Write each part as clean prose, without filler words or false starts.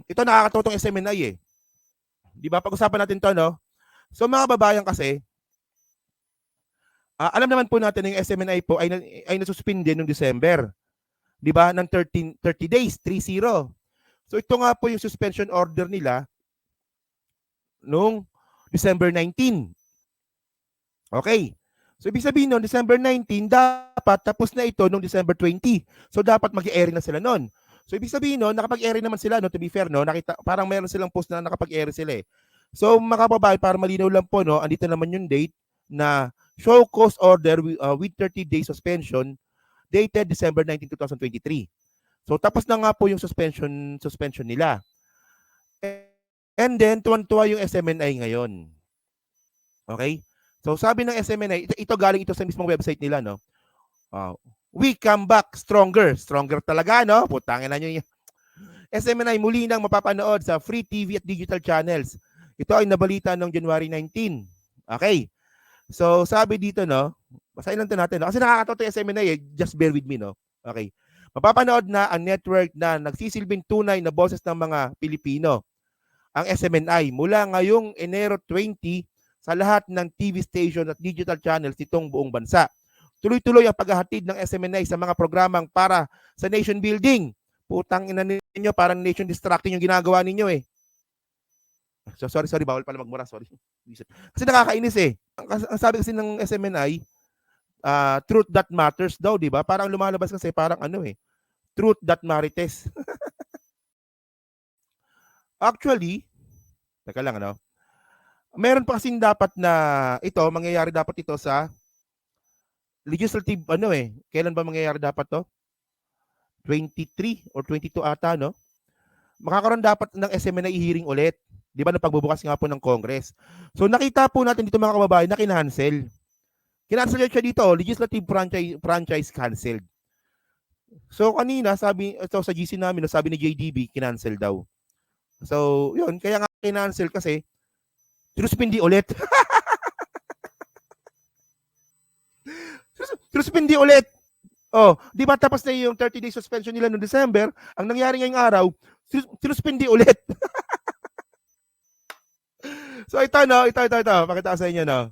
ito nakakatutong SMNI eh. Di ba? Pag-usapan natin to, no? So mga babayan kasi, alam naman po natin na yung SMNI po ay nasuspinde noong December. Di ba? Ng 30 days, 30. So ito nga po yung suspension order nila noong December 19. Okay. So ibig sabihin noon, December 19, dapat tapos na ito noong December 20. So dapat mag-airing na sila noon. So ibig sabihin noon, nakapag-airing naman sila, no, to be fair, no, nakita, parang meron silang post na nakapag-airing sila eh. So mga kababayan, para malinaw lang po, no, andito naman yung date na show cause order with 30 days suspension dated December 19, 2023. So tapos na nga po yung suspension nila. And then tuwan-tuwa yung SMNI ngayon. Okay? So sabi ng SMNI, ito galing ito sa mismong website nila, no? We come back stronger. Stronger talaga, no? Putangin na nyo yun. SMNI muli nang mapapanood sa free TV at digital channels. Ito ay nabalita noong January 19. Okay. So sabi dito, no? Basahin lang ito natin, no? Kasi nakakatawa yung SMNI eh. Just bear with me, no? Okay. Mapapanood na ang network na nagsisilbing tunay na boses ng mga Pilipino, ang SMNI, mula ngayong Enero 20 sa lahat ng TV station at digital channels nitong buong bansa. Tuloy-tuloy ang paghahatid ng SMNI sa mga programang para sa nation building. Putang ina ninyo, parang nation distracting yung ginagawa ninyo eh. So, sorry, bawal pala magmura, sorry. Kasi nakakainis eh. Ang sabi kasi ng SMNI, truth that matters daw, di ba? Parang lumalabas kasi parang ano eh, truth that marites. Actually, teka lang ano, meron pa kasing dapat na ito, mangyayari dapat ito sa legislative, ano eh, kailan ba mangyayari dapat to? 23 or 22 ata, no? Makakaroon dapat ng SMNI hearing ulit. Di ba, na pagbubukas nga po ng Congress. So nakita po natin dito mga kababayan na kinancel. Kinancel siya dito, legislative franchise canceled. So kanina, sabi ito sa GC namin, sabi ni JDB, kinancel daw. So yun, kaya nga kinancel kasi sinuspindi ulit. Sinuspindi ulit. Oh, di ba tapos na yung 30 days suspension nila noong December, ang nangyari ngayong araw, sinuspindi ulit. So ito, no, ito, pakita ko sa inyo, no.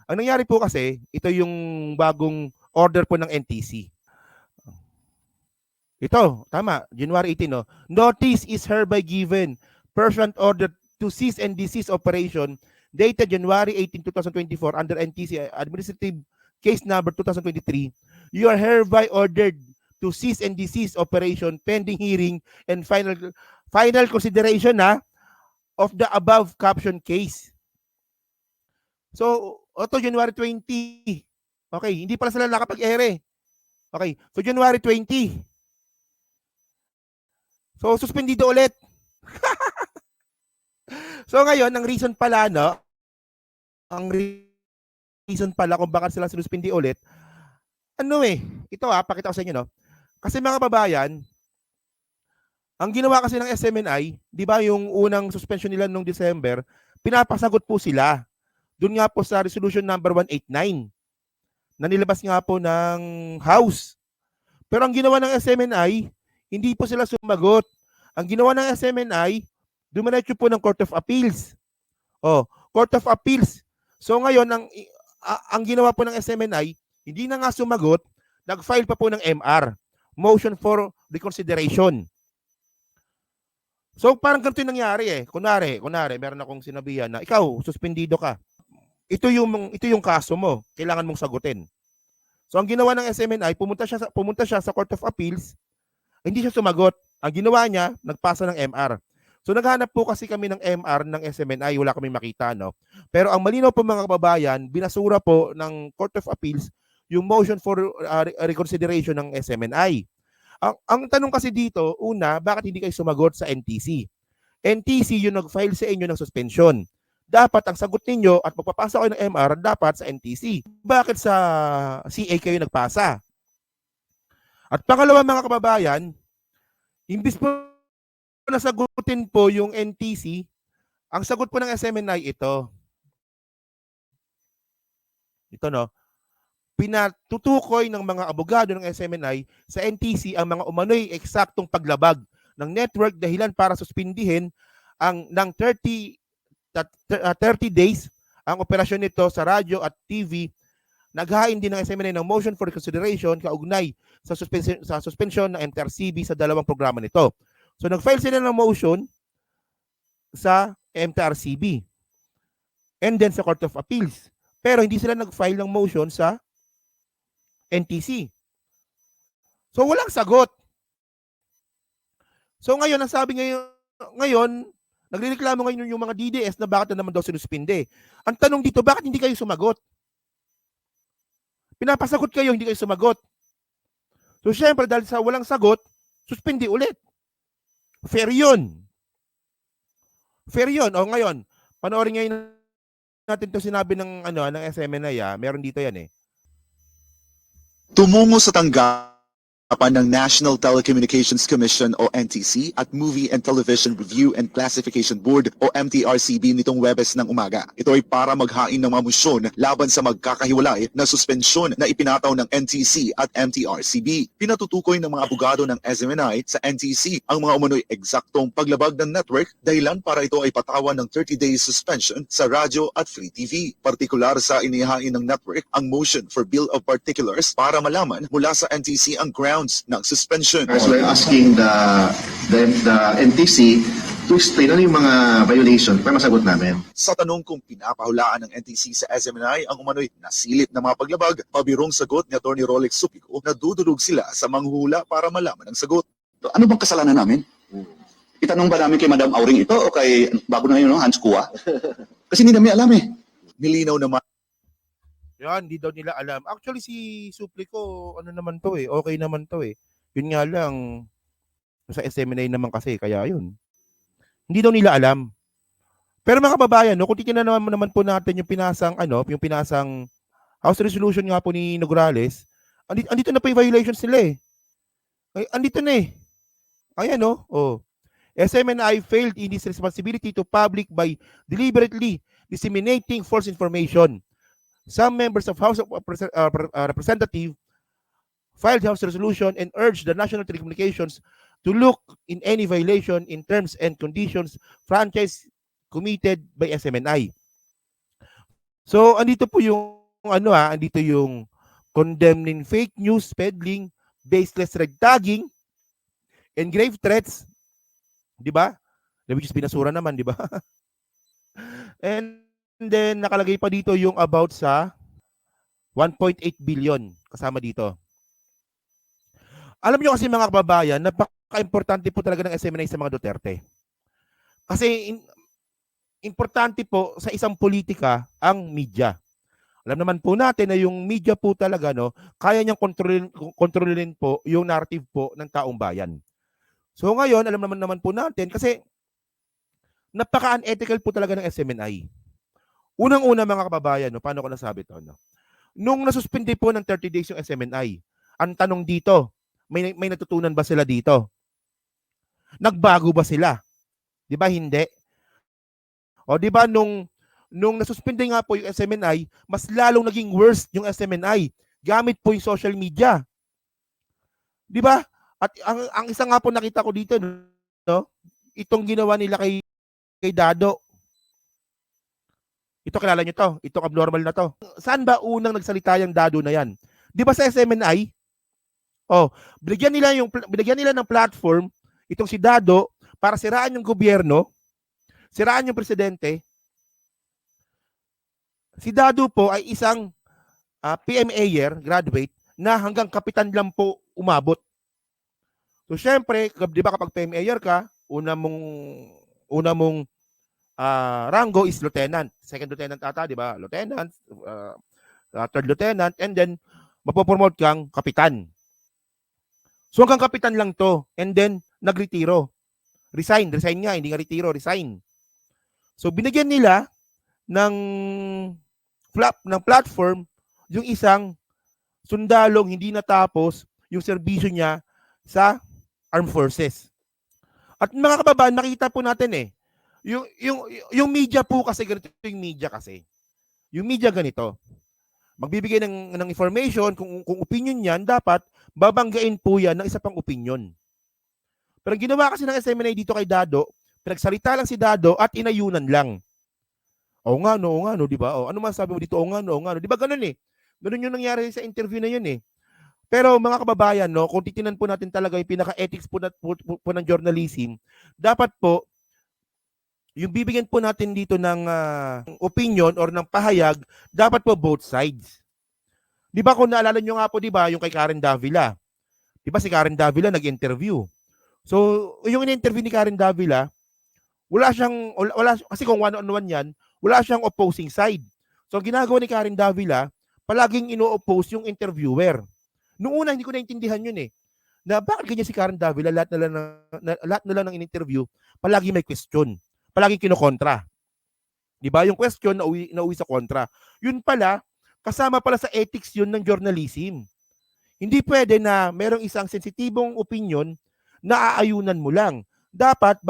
Ang nangyari po kasi, ito yung bagong order po ng NTC. Ito, tama, January 18, no. Notice is hereby given, pursuant order to cease and desist operation dated January 18, 2024 under NTC Administrative Case Number 2023. You are hereby ordered to cease and desist operation pending hearing and final consideration of the above caption case. So, ito January 20. Okay, hindi pala sila nakapag-ere. Okay, so January 20. So, suspendido ulit. So, ngayon, ang reason pala, no? Ang reason pala kung bakit sila sinuspindi ulit, ano eh, ito pakita ko sa inyo, no? Kasi mga babayan, ang ginawa kasi ng SMNI, di ba yung unang suspension nila noong December, pinapasagot po sila. Doon nga po sa resolution number 189 na nilabas nga po ng House. Pero ang ginawa ng SMNI, hindi po sila sumagot. Ang ginawa ng SMNI, dumiretso po ng Court of Appeals. Oh, Court of Appeals. So ngayon, ang ginawa po ng SMNI, hindi na nga sumagot, nag-file pa po ng MR, Motion for Reconsideration. So parang ganito yung nangyari eh. Kunwari, meron akong sinabihan na ikaw, suspendido ka. Ito yung kaso mo, kailangan mong sagutin. So ang ginawa ng SMNI, pumunta siya sa Court of Appeals, hindi siya sumagot. Ang ginawa niya, nagpasa ng MR. So naghanap po kasi kami ng MR ng SMNI, wala kaming makita, no? Pero ang malinaw po mga kababayan, binasura po ng Court of Appeals yung motion for reconsideration ng SMNI. Ang tanong kasi dito, una, bakit hindi kayo sumagot sa NTC? NTC yung nag-file sa inyo ng suspension. Dapat ang sagot ninyo at magpapasa kayo ng MR, dapat sa NTC. Bakit sa CA kayo nagpasa? At pangalawa mga kababayan, imbis po nasagutin po yung NTC, ang sagot po ng SMNI ito. Ito, no? Pinatutukoy ng mga abogado ng SMNI sa NTC ang mga umano'y eksaktong paglabag ng network dahilan para suspindihin ng 30 days ang operasyon nito sa radyo at TV. Naghain din ng SMNI ng motion for consideration kaugnay sa suspension ng MTRCB sa dalawang programa nito. So nag-file sila ng motion sa MTRCB and then sa Court of Appeals. Pero hindi sila nag-file ng motion sa NTC. So walang sagot. So ngayon, ang sabi ngayon, nagrereklamo ngayon yung mga DDS na bakit na naman daw sinuspinde. Ang tanong dito, bakit hindi kayo sumagot? Pinapasagot kayo, hindi kayo sumagot. So syempre, dahil sa walang sagot, suspindi ulit. Fair yun. Fair yun. O ngayon, panoorin ngayon natin to sinabi ng SMNI. Meron dito yan eh. Tumungo sa tanggapan ng National Telecommunications Commission o NTC at Movie and Television Review and Classification Board o MTRCB nitong Webes ng umaga. Ito ay para maghain ng mga moisyon laban sa magkakahiwalay na suspensyon na ipinataw ng NTC at MTRCB. Pinatutukoy ng mga abogado ng SMNI sa NTC ang mga umano'y eksaktong paglabag ng network dahilan para ito ay patawan ng 30-day suspension sa radyo at free TV. Partikular sa inihain ng network ang motion for Bill of Particulars para malaman mula sa NTC ang ground ng suspension. So we're asking the NTC to explain ano yung mga violation para masagot namin. Sa tanong kung pinapahulaan ng NTC sa SMNI ang umano'y nasilip na mga paglabag, pabirong sagot ni Atty. Rolex Supico na dudulog sila sa manghuhula para malaman ang sagot. Ano bang kasalanan namin? Itanong ba namin kay Madam Auring ito o kay bago na ngayon, Hans Kua? Kasi hindi namin alam eh. Nilinaw naman Yan, hindi daw nila alam. Actually, si Suplico, ano naman to eh, okay naman to eh. Yun nga lang, sa SMNA naman kasi, kaya yun. Hindi daw nila alam. Pero mga kababayan, no, kung titignan naman po natin yung pinasang House Resolution nga po ni Nograles, andito na po yung violations nila eh. Ay, andito na eh. Ayan no, oh. SMNI failed in its responsibility to public by deliberately disseminating false information. Some members of House of Representatives filed House resolution and urged the National Telecommunications to look in any violation in terms and conditions franchise committed by SMNI. So andito po yung andito yung condemning fake news, peddling, baseless red tagging, and grave threats, 'di ba? Which is binasura naman, 'di ba? And then nakalagay pa dito yung about sa 1.8 billion kasama dito. Alam niyo kasi mga kababayan, napaka-importante po talaga ng SMNI sa mga Duterte. Kasi importante po sa isang politika ang media. Alam naman po natin na yung media po talaga kaya niyang kontrolin po yung narrative po ng taong bayan. So ngayon, alam naman po natin kasi napaka-unethical po talaga ng SMNI. Unang-una mga kababayan, paano ko nasabi ito? Nung nasuspindi po ng 30 days yung SMNI, ang tanong dito, may natutunan ba sila dito? Nagbago ba sila? Di ba hindi? O di ba nung nasuspindi nga po yung SMNI, mas lalong naging worse yung SMNI gamit po yung social media. Di ba? At ang isa nga po nakita ko dito, itong ginawa nila kay Dado. Ito, kilala nyo to. Ito, abnormal na to. Saan ba unang nagsalita yung Dado na yan? Di ba sa SMNI? Binigyan nila ng platform itong si Dado para siraan yung gobyerno, siraan yung presidente. Si Dado po ay isang PMA graduate na hanggang kapitan lang po umabot. So syempre, di ba kapag PMA ka, una mong rango is lieutenant. Second lieutenant ata, di ba? Lieutenant, third lieutenant, and then mapopromote kang kapitan. So hanggang kapitan lang to, and then nagretiro. Resign nga, hindi nga retiro, resign. So binigyan nila ng platform yung isang sundalong hindi natapos yung serbisyo niya sa armed forces. At mga kababayan, nakita po natin yung media po kasi ganito yung media kasi. Yung media ganito. Magbibigay ng information kung opinion niyan, dapat babanggain po yan ng isa pang opinion. Pero ang ginawa kasi ng SMNI dito kay Dado, pinagsalita lang si Dado at inayunan lang. Oo nga no, di ba? O, ano masasabi mo dito? Oo nga no. Di ba ganun eh? Ganun yung nangyari sa interview na yun eh. Pero mga kababayan, no, kung titinan po natin talaga yung pinaka-ethics po ng journalism, dapat po, yung bibigyan po natin dito ng opinion or ng pahayag, dapat po both sides. Di ba kung naalala nyo nga po, di ba, yung kay Karen Davila. Di ba si Karen Davila nag-interview. So, yung in-interview ni Karen Davila, kasi kung one-on-one yan, wala siyang opposing side. So, ginagawa ni Karen Davila, palaging ino-oppose yung interviewer. Noong una, hindi ko naintindihan yun eh. Na bakit ganyan si Karen Davila, lahat na lang ng in-interview, palagi may question. Palaging kinokontra. Di ba? Yung question, nauwi sa kontra. Yun pala, kasama pala sa ethics yun ng journalism. Hindi pwede na merong isang sensitibong opinion na aayunan mo lang. Dapat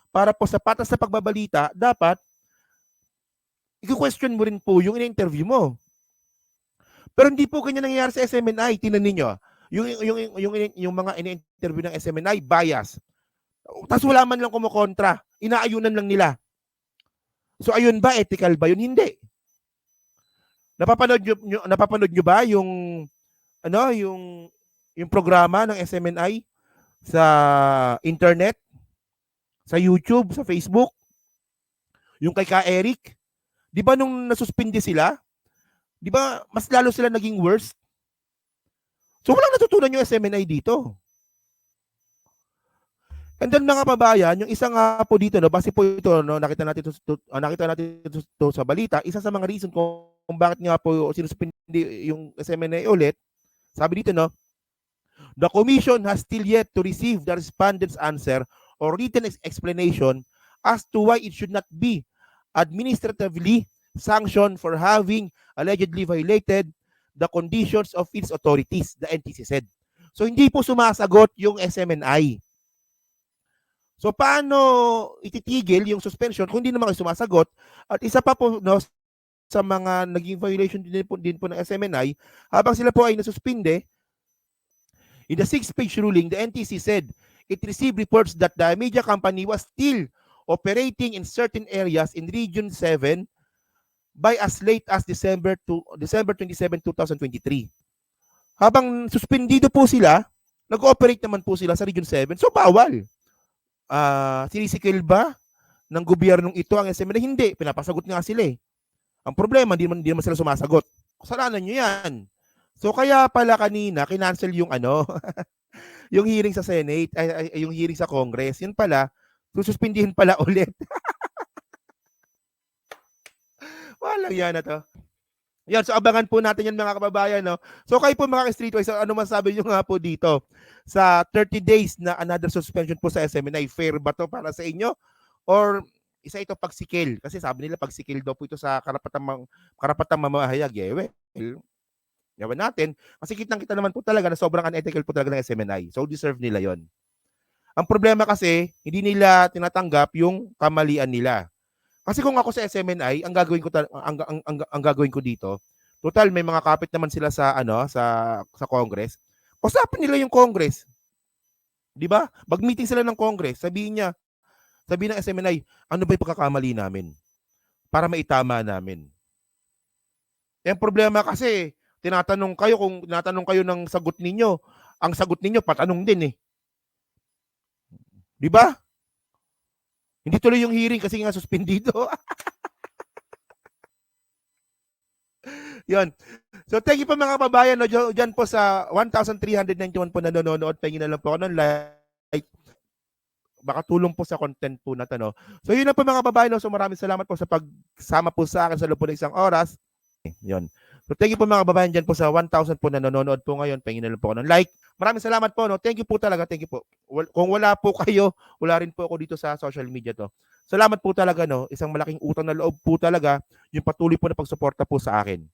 para po sa patas sa pagbabalita, dapat i-question mo rin po yung in-interview mo. Pero hindi po ganyan nangyayari sa SMNI. Tingnan niyo, yung mga in-interview ng SMNI, bias. Tapos wala man lang kumukontra. Inaayunan lang nila. So ayun ba, ethical ba yun? Hindi. Napapanood nyo ba yung programa ng SMNI sa internet, sa YouTube, sa Facebook? Yung kay Ka Eric? Di ba nung nasuspindi sila, di ba mas lalo sila naging worse? So walang natutunan yung SMNI dito. And then mga kababayan, yung isa nga po dito, no, base po ito, no, nakita natin ito sa balita, isa sa mga reason kung bakit nga po sinuspindi yung SMNI ulit, sabi dito, no, the commission has still yet to receive the respondent's answer or written explanation as to why it should not be administratively sanctioned for having allegedly violated the conditions of its authorities, the NTC said. So hindi po sumasagot yung SMNI. So paano ititigil yung suspension kung hindi naman kayo sumasagot? At isa pa po, no, sa mga naging violation din po ng SMNI, habang sila po ay nasuspinde, in the 6-page ruling, the NTC said it received reports that the media company was still operating in certain areas in Region 7 by as late as December 27, 2023. Habang suspendido po sila, nag-ooperate naman po sila sa Region 7, so bawal. Sinisikil ba ng gobyernong ito ang SMNI? Hindi, pinapasagot nga sila eh. Ang problema, hindi naman sila sumasagot. Kasalanan nyo yan. So kaya pala kanina, kinancel yung yung hearing sa Senate, yung hearing sa Congress, yun pala, sususpindihin pala ulit. Walang yan na to. Yan, so abangan po natin yan mga kababayan, no? So kayo po mga streetwise, ano masabi nyo nga po dito sa 30 days na another suspension po sa SMNI? Fair ba to para sa inyo? Or isa ito pagsikil? Kasi sabi nila pagsikil daw po ito sa karapatang mamahayag. Well, yawan natin. Kasi kitang-kita naman po talaga na sobrang unethical po talaga ng SMNI. So deserve nila yon. Ang problema kasi, hindi nila tinatanggap yung kamalian nila. Kasi kung ako sa SMNI, ang gagawin ko dito, total may mga kapit naman sila sa sa Congress. Usapin nila yung Congress. 'Di ba? Mag-meeting sila ng Congress, sabihin ng SMNI, ano ba 'yung pagkakamali namin para maitama namin. Yung problema kasi, tinatanong kayo ng sagot ninyo, ang sagot ninyo patanong din eh. 'Di ba? Hindi tuloy yung hearing kasi nga suspendido. Yon. So thank you po mga kababayan, no, dyan po sa 1,391 po nanonood. Pahingin na lang po ako ng like. Baka tulong po sa content po na to, no? So yun na po mga kababayan, no? So maraming salamat po sa pagsama po sa akin sa loob po ng isang oras. Yon. So thank you po mga kababayan dyan po sa 1,000 po nanonood po ngayon. Pahingin na lang po ako ng like. Maraming salamat po, no? Thank you po talaga. Thank you po. Kung wala po kayo, wala rin po ako dito sa social media to. Salamat po talaga, no? Isang malaking utang na loob po talaga yung patuloy po na pagsuporta po sa akin.